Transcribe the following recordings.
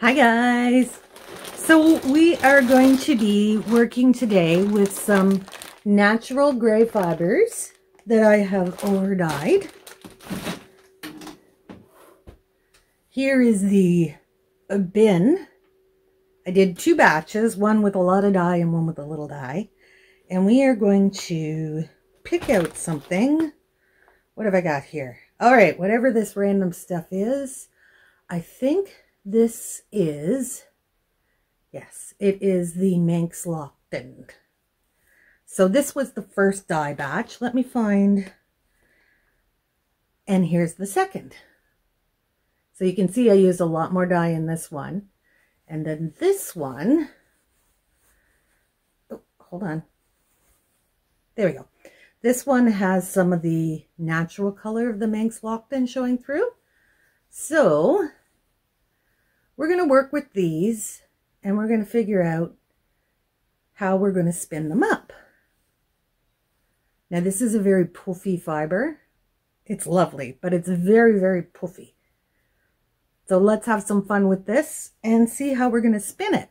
Hi guys! So we are going to be working today with some natural gray fibers that I have overdyed. Here is the bin. I did two batches, one with a lot of dye and one with a little dye. And we are going to pick out something. What have I got here? All right, whatever this random stuff is, I think this is, yes, it is the Manx Loughton. So this was the first dye batch. Let me find, and here's the second. So you can see I used a lot more dye in this one. And then this one, oh, hold on. There we go. This one has some of the natural color of the Manx Loughton showing through. So we're going to work with these and we're going to figure out how we're going to spin them up. Now this is a very puffy fiber. It's lovely, but it's very, very puffy. So let's have some fun with this and see how we're going to spin it.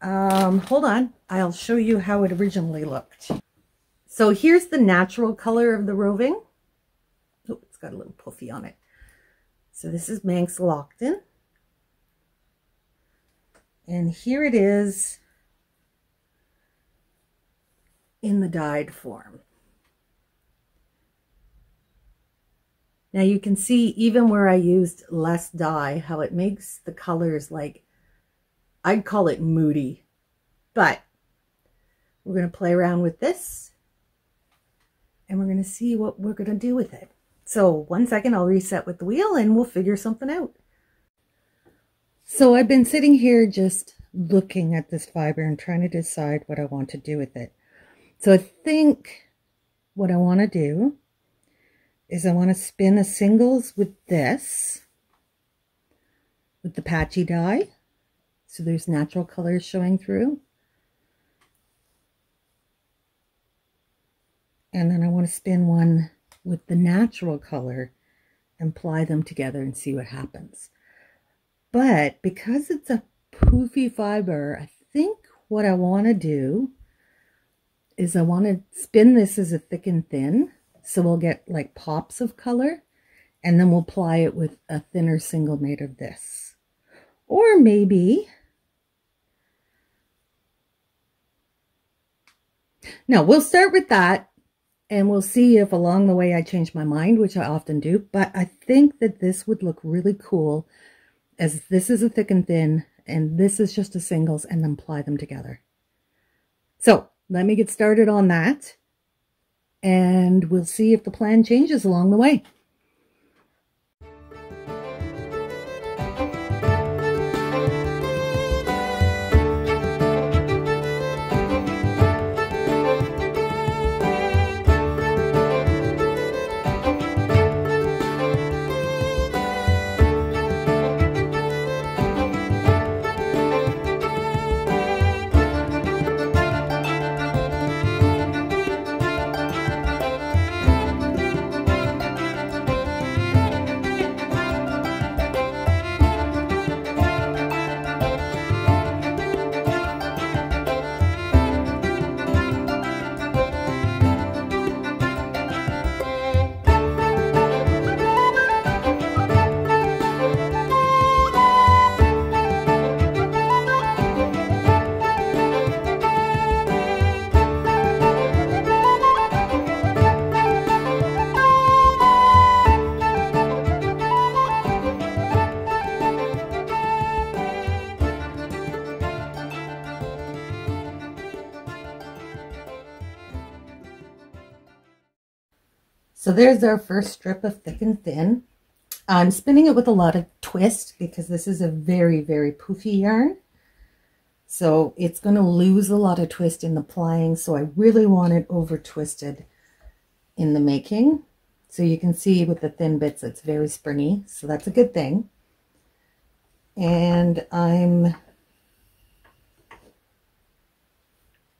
Hold on. I'll show you how it originally looked. So here's the natural color of the roving. Oh, it's got a little puffy on it. So this is Manx Loughton. And here it is in the dyed form. Now you can see even where I used less dye, how it makes the colors like, I'd call it moody. But we're going to play around with this and we're going to see what we're going to do with it. So 1 second, I'll reset with the wheel and we'll figure something out. So I've been sitting here just looking at this fiber and trying to decide what I want to do with it. So I think what I want to do is I want to spin a singles with this, with the patchy dye. So there's natural colors showing through. And then I want to spin one with the natural color and ply them together and see what happens. But because it's a poofy fiber, I think what I want to do is I want to spin this as a thick and thin. So we'll get like pops of color and then we'll ply it with a thinner single made of this. Or maybe, no, we'll start with that and we'll see if along the way I change my mind, which I often do. But I think that this would look really cool as this is a thick and thin and this is just a singles and then ply them together. So let me get started on that and we'll see if the plan changes along the way. So there's our first strip of thick and thin. I'm spinning it with a lot of twist because this is a very, very poofy yarn. So it's going to lose a lot of twist in the plying. So I really want it over twisted in the making. So you can see with the thin bits, it's very springy. So that's a good thing. And I'm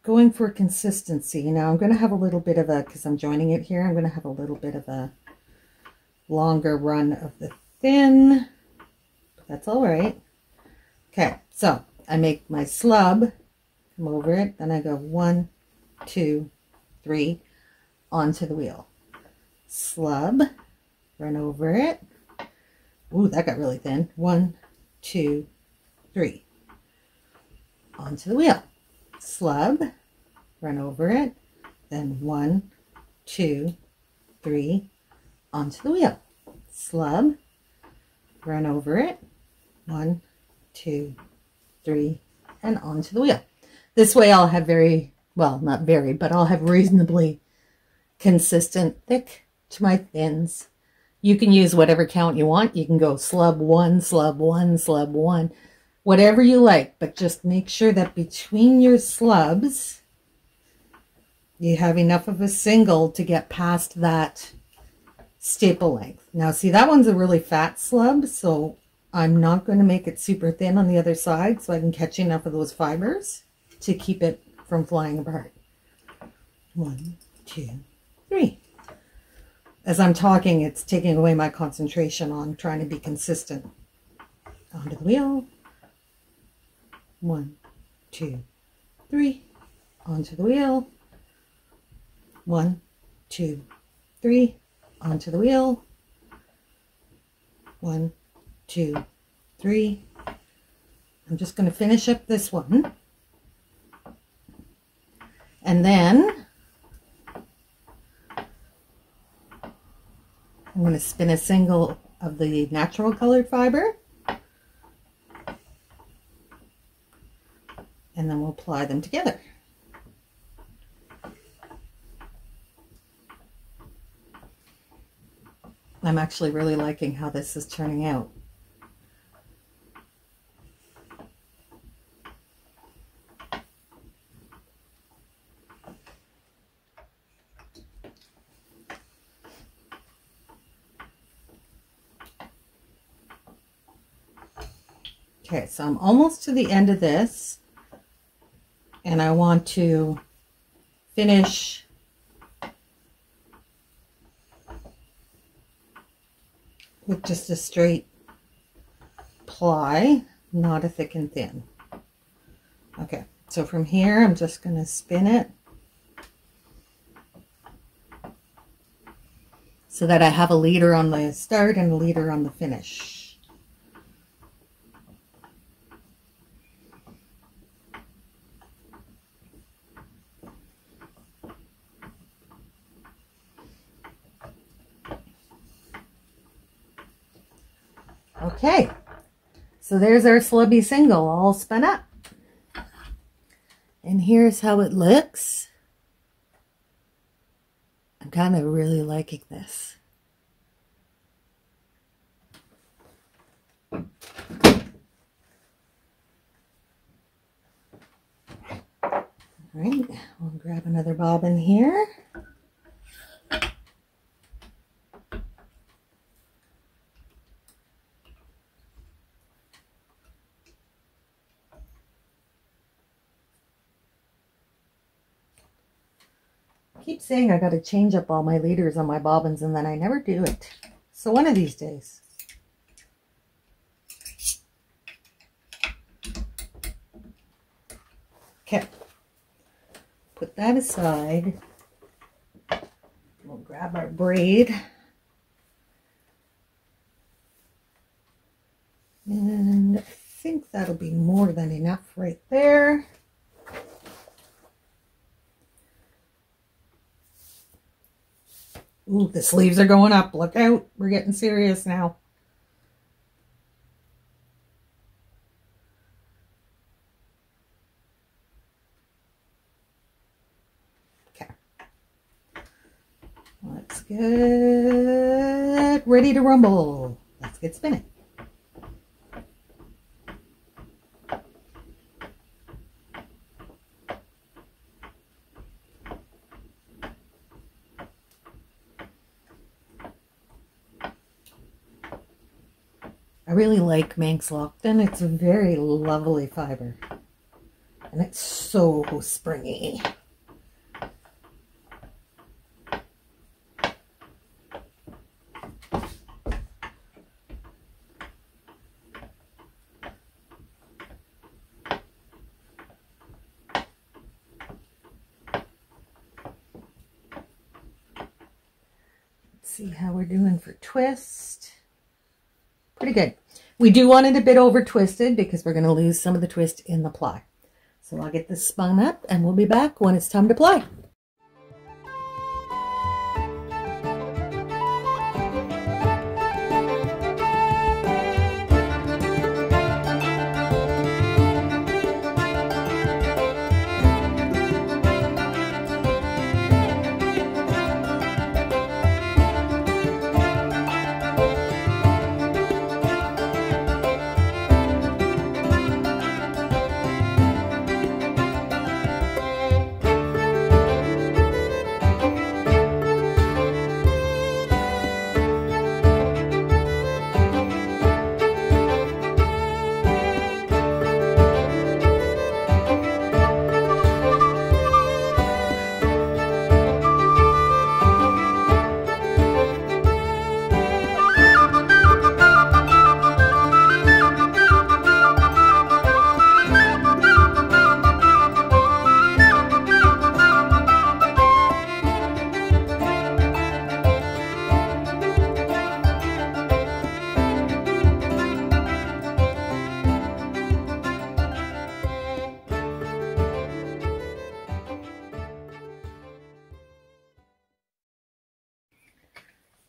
going for consistency. Now I'm going to have a little bit of a, because I'm joining it here, I'm going to have a little bit of a longer run of the thin. That's all right. Okay, so I make my slub, come over it, then I go 1, 2, 3 onto the wheel. Slub, run over it. Ooh, that got really thin. 1, 2, 3 onto the wheel. Slub, run over it, then 1, 2, 3 onto the wheel. Slub, run over it, 1, 2, 3, and onto the wheel. This way I'll have well, not very, but I'll have reasonably consistent thick to my thins. You can use whatever count you want. You can go slub 1, slub 1, slub 1, whatever you like, but just make sure that between your slubs you have enough of a single to get past that staple length. Now see, that one's a really fat slub, so I'm not going to make it super thin on the other side so I can catch enough of those fibers to keep it from flying apart. 1, 2, 3. As I'm talking, it's taking away my concentration on trying to be consistent. Onto the wheel. 1, 2, 3. Onto the wheel. 1, 2, 3. Onto the wheel. 1, 2, 3. I'm just going to finish up this one. And then I'm going to spin a single of the natural colored fiber. And then we'll apply them together. I'm actually really liking how this is turning out. Okay, so I'm almost to the end of this, and I want to finish with just a straight ply, not a thick and thin. Okay, so from here I'm just going to spin it so that I have a leader on the start and a leader on the finish. Okay, so there's our slubby single all spun up. And here's how it looks. I'm kind of really liking this. All right, we'll grab another bobbin here. I keep saying I got to change up all my leaders on my bobbins, and then I never do it. So one of these days. Okay, put that aside. We'll grab our braid. And I think that'll be more than enough right there. Ooh, the sleeves are going up. Look out. We're getting serious now. Okay. Let's get ready to rumble. Let's get spinning. I really like Manx Loughton. It's a very lovely fiber. And it's so springy. see how we're doing for twist. Pretty good. We do want it a bit over twisted because we're going to lose some of the twist in the ply. So I'll get this spun up and we'll be back when it's time to ply.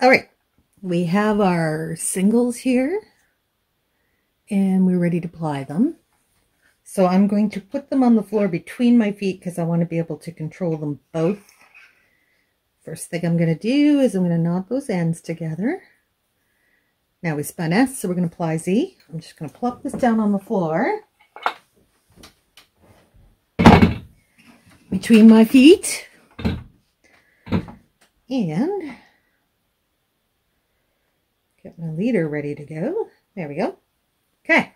All right, we have our singles here and we're ready to ply them. So I'm going to put them on the floor between my feet because I want to be able to control them both. First thing I'm going to do is I'm going to knot those ends together. Now we spun S, so we're going to ply Z. I'm just going to plop this down on the floor between my feet and get my leader ready to go. There we go. Okay, I'm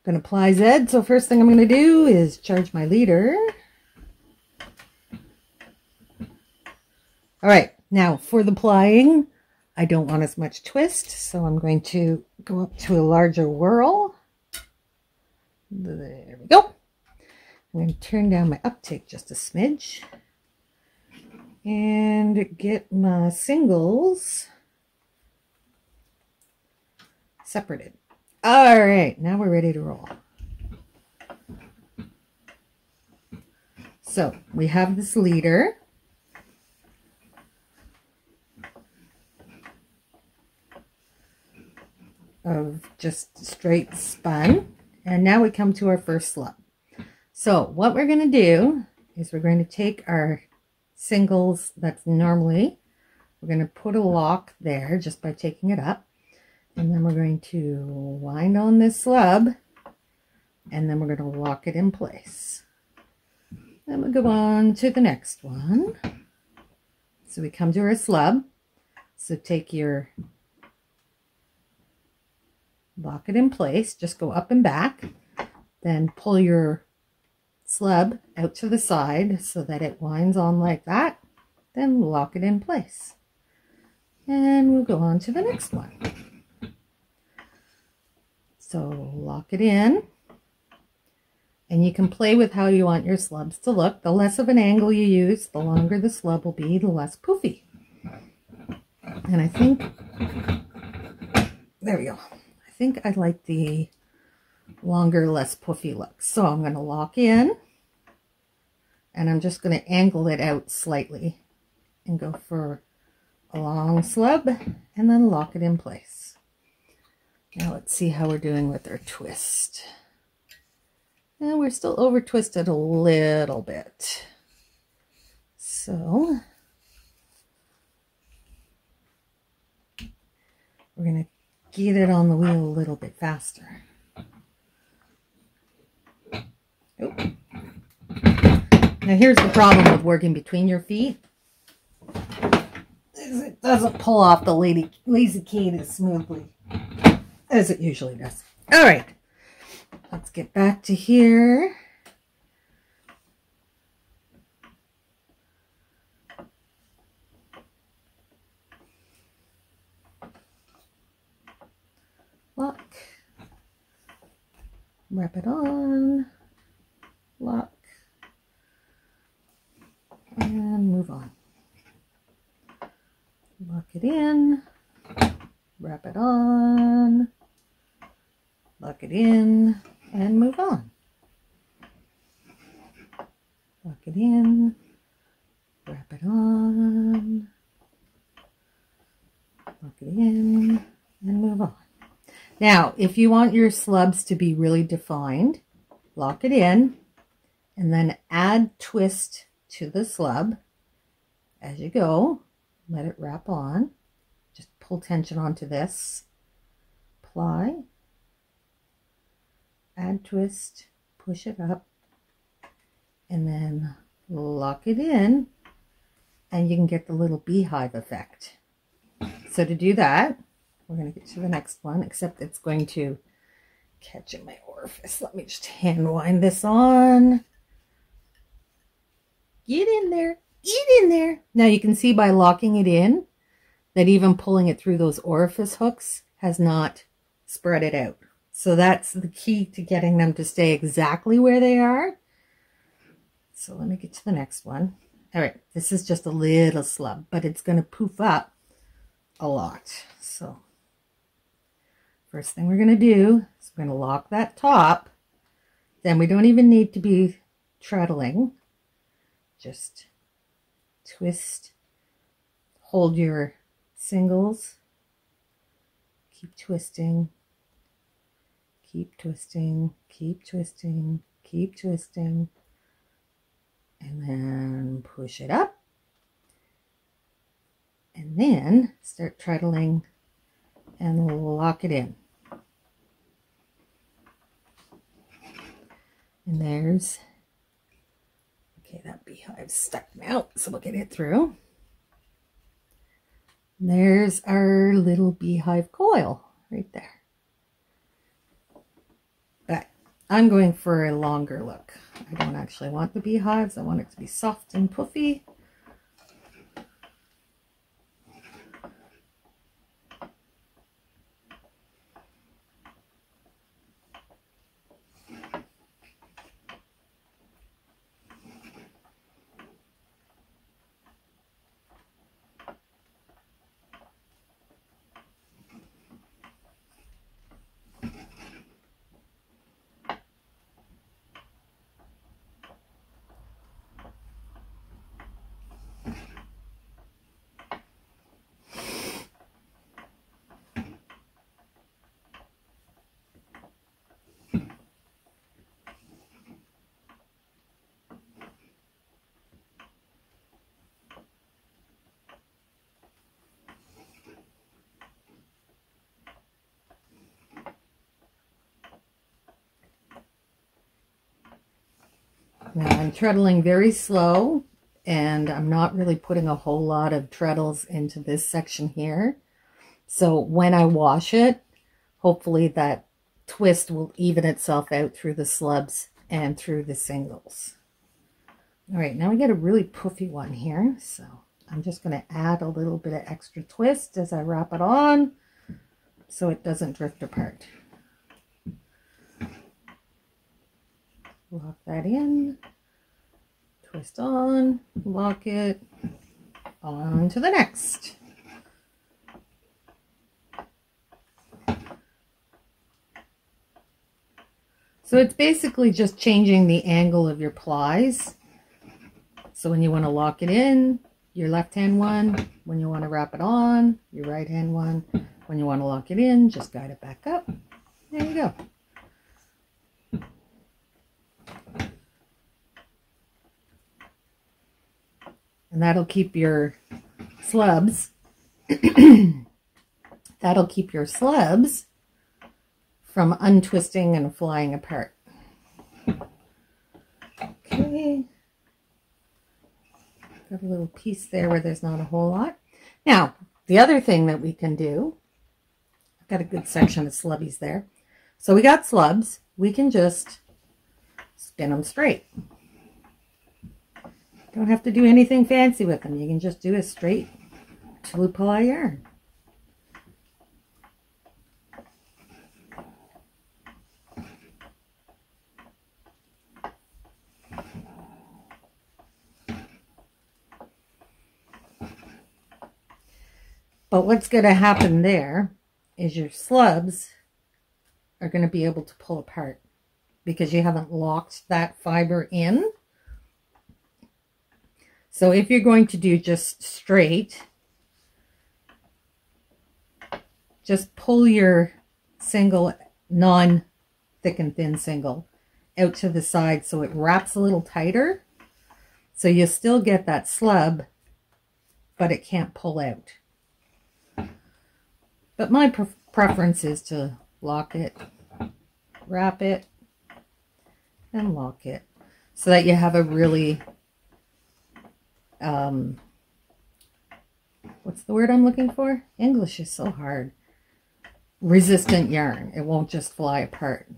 going to ply Z. So first thing I'm going to do is charge my leader. All right, now for the plying, I don't want as much twist, so I'm going to go up to a larger whirl. There we go. I'm going to turn down my uptake just a smidge and get my singles separated. All right, now we're ready to roll. So we have this leader. Of just straight spun, and now we come to our first slub. So what we're going to do is we're going to take our singles that's normally, we're going to put a lock there just by taking it up, and then we're going to wind on this slub, and then we're going to lock it in place. Then we'll go on to the next one. So we come to our slub, so take your, lock it in place, just go up and back, then pull your slub out to the side so that it winds on like that, then lock it in place. And we'll go on to the next one. So lock it in, and you can play with how you want your slubs to look. The less of an angle you use, the longer the slub will be, the less poofy. And I think, there we go. I think I like the longer, less puffy look. So I'm going to lock in, and I'm just going to angle it out slightly and go for a long slub and then lock it in place. Now let's see how we're doing with our twist. And we're still over twisted a little bit. So we're going to get it on the wheel a little bit faster. Oh. Now here's the problem with working between your feet. Is it doesn't pull off the lazy key as smoothly as it usually does. All right, let's get back to here. Lock, wrap it on, lock, and move on. Lock it in, wrap it on, lock it in, and move on. Lock it in, wrap it on, lock it in, and move on. Now, if you want your slubs to be really defined, lock it in, and then add twist to the slub as you go. Let it wrap on. Just pull tension onto this. Apply. Add twist. Push it up. And then lock it in. And you can get the little beehive effect. So to do that, we're going to get to the next one, except it's going to catch in my orifice. Let me just hand wind this on. Get in there. Get in there. Now you can see by locking it in that even pulling it through those orifice hooks has not spread it out. So that's the key to getting them to stay exactly where they are. So let me get to the next one. All right, this is just a little slub, but it's going to poof up a lot. So first thing we're going to do is we're going to lock that top. Then we don't even need to be treadling. Just twist, hold your singles, keep twisting, keep twisting, keep twisting, keep twisting, and then push it up, and then start treadling and lock it in. And there's, okay, that beehive's stuck now, so we'll get it through. And there's our little beehive coil right there. But I'm going for a longer look. I don't actually want the beehives. I want it to be soft and puffy. Now I'm treadling very slow, and I'm not really putting a whole lot of treadles into this section here. So when I wash it, hopefully that twist will even itself out through the slubs and through the singles. All right, now we get a really puffy one here. So I'm just going to add a little bit of extra twist as I wrap it on so it doesn't drift apart. Lock that in, twist on, lock it, on to the next. So it's basically just changing the angle of your plies. So when you want to lock it in, your left hand one. When you want to wrap it on, your right hand one. When you want to lock it in, just guide it back up. There you go. And that'll keep your slubs, that'll keep your slubs from untwisting and flying apart. Okay. Got a little piece there where there's not a whole lot. Now, the other thing that we can do, I've got a good section of slubbies there. So we got slubs, we can just spin them straight. Don't have to do anything fancy with them. You can just do a straight 2-ply yarn. But what's going to happen there is your slubs are going to be able to pull apart because you haven't locked that fiber in. So if you're going to do just straight, just pull your single, non-thick and thin single out to the side so it wraps a little tighter. So you still get that slub, but it can't pull out. But my preference is to lock it, wrap it, and lock it so that you have a really, what's the word I'm looking for? English is so hard. Resistant yarn. It won't just fly apart,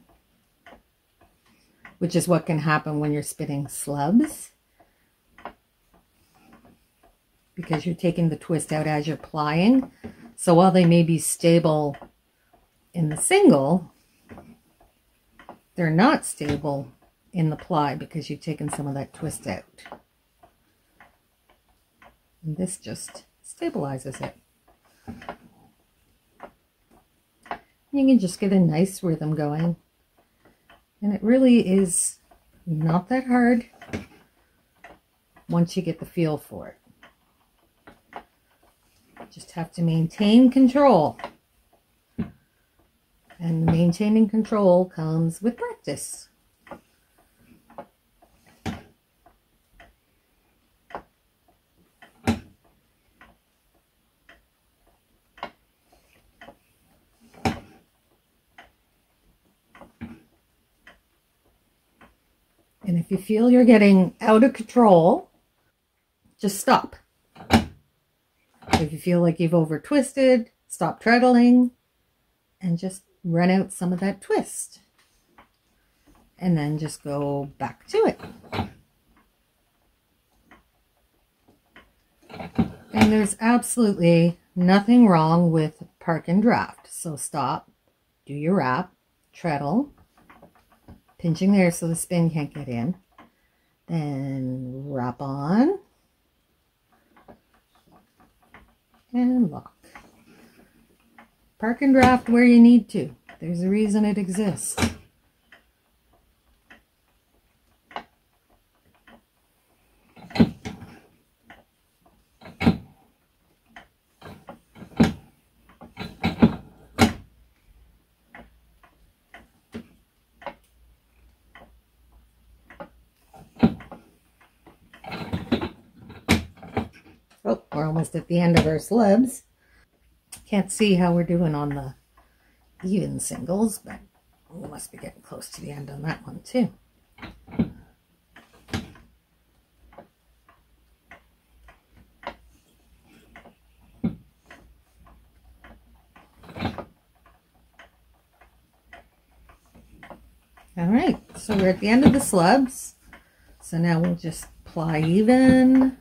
which is what can happen when you're spinning slubs, because you're taking the twist out as you're plying. So while they may be stable in the single, they're not stable in the ply because you've taken some of that twist out. And this just stabilizes it. You can just get a nice rhythm going. And it really is not that hard once you get the feel for it. Just have to maintain control. And maintaining control comes with practice. And if you feel you're getting out of control, just stop. If you feel like you've over twisted, stop treadling and just run out some of that twist. And then just go back to it. And there's absolutely nothing wrong with park and draft. So stop, do your wrap, treadle, pinching there so the spin can't get in. Then wrap on. And lock. Park and draft where you need to. There's a reason it exists. Oh, we're almost at the end of our slabs. Can't see how we're doing on the even singles, but we must be getting close to the end on that one too. All right, so we're at the end of the slabs. So now we'll just ply even.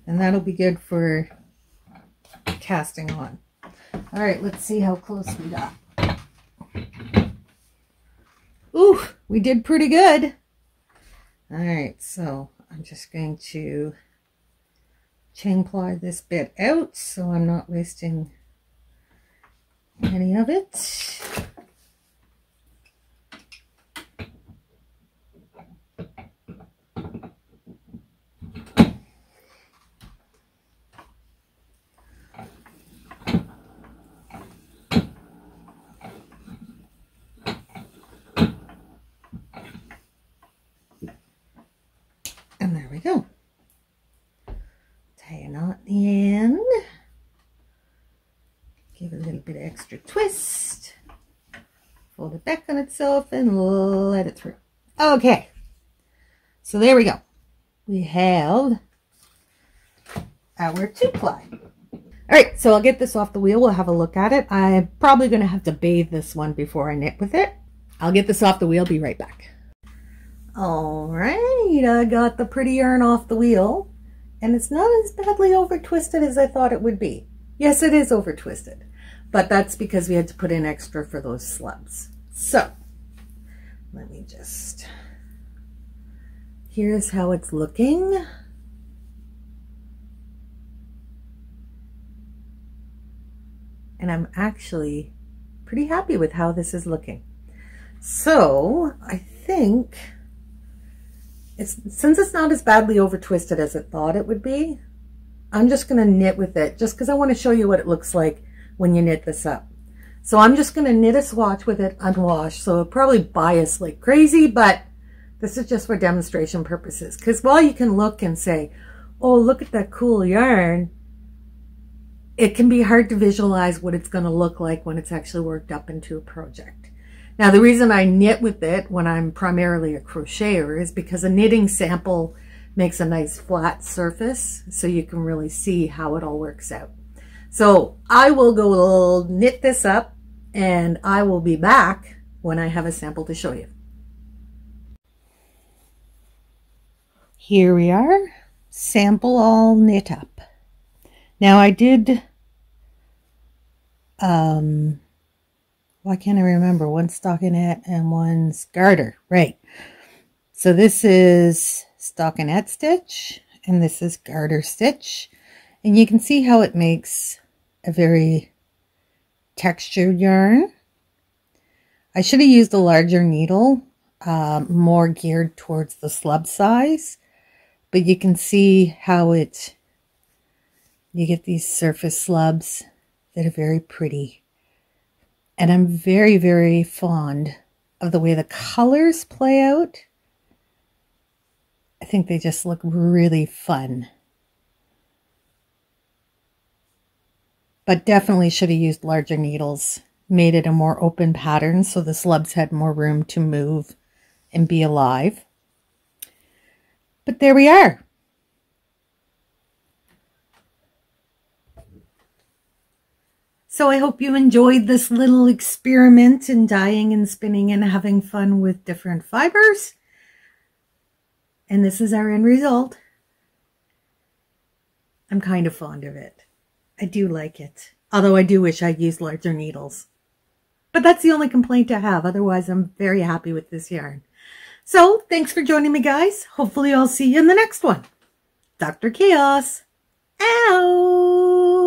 And that'll be good for casting on. All right, let's see how close we got. Ooh, we did pretty good. All right, so I'm just going to chain ply this bit out so I'm not wasting any of it. And there we go. Tie a knot in the end. Give it a little bit of extra twist. Fold it back on itself and let it through. Okay. So there we go. We have our 2-ply. All right, so I'll get this off the wheel. We'll have a look at it. I'm probably going to have to bathe this one before I knit with it. I'll get this off the wheel. Be right back. All right, I got the pretty yarn off the wheel, and it's not as badly over twisted as I thought it would be. Yes, it is over twisted, but that's because we had to put in extra for those slubs. So let me just Here's how it's looking. And I'm actually pretty happy with how this is looking. So I think since it's not as badly over twisted as it thought it would be, I'm just going to knit with it just because I want to show you what it looks like when you knit this up. So I'm just going to knit a swatch with it unwashed. So it'll probably bias like crazy, but this is just for demonstration purposes. Because while you can look and say, oh, look at that cool yarn, it can be hard to visualize what it's going to look like when it's actually worked up into a project. Now, the reason I knit with it when I'm primarily a crocheter is because a knitting sample makes a nice flat surface so you can really see how it all works out. So I will go knit this up and I will be back when I have a sample to show you. Here we are, sample all knit up. Now I did, why can't I remember? One's stockinette and one's garter, right. So this is stockinette stitch and this is garter stitch. And you can see how it makes a very textured yarn. I should have used a larger needle, more geared towards the slub size. But you can see how you get these surface slubs that are very pretty. And I'm very, very fond of the way the colors play out. I think they just look really fun. But definitely should have used larger needles. Made it a more open pattern so the slubs had more room to move and be alive. But there we are. So I hope you enjoyed this little experiment in dyeing and spinning and having fun with different fibers. And this is our end result. I'm kind of fond of it. I do like it. Although I do wish I'd used larger needles. But that's the only complaint I have. Otherwise, I'm very happy with this yarn. So, thanks for joining me, guys. Hopefully I'll see you in the next one. Dr. Chaos, out!